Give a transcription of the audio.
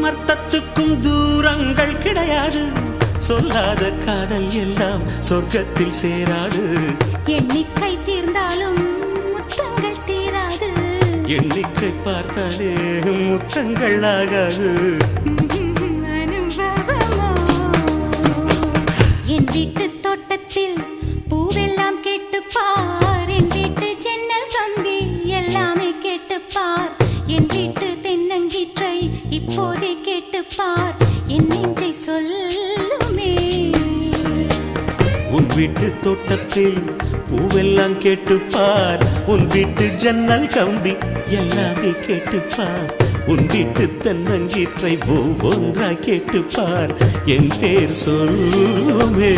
அமர்த்தத்துக்கும் தூரங்கள் கிடையாது. சொல்லாத காதல் எல்லாம் சொர்க்கத்தில் சேராது. எண்ணிக்கை தீர்ந்தாலும் முத்தங்கள் தீராது. எண்ணிக்கை பார்த்தாலே முத்தங்கள் ஆகாது. அனுபவமோ என் வீட்டு தோட்டத்தில் பூவெல்லாம் கேட்டுப்பார். என் வீட்டு ஜன்னல் கம்பி எல்லாமே கேட்டுப்பார். என் வீட்டு தென்னங்கீற்றை இப்போதே கேட்டுப்பார். என் நெஞ்சை சொல்லுமே. உன் வீட்டு தோட்டத்தில் பூவெல்லாம் கேட்டுப்பார். உன் வீட்டு ஜன்னல் கம்பி எல்லாமே கேட்டுப்பார். உன் வீட்டு தென்னங்கீற்றை ஒவ்வொன்றாய் கேட்டுப்பார். என் பேர் சொல்லுமே.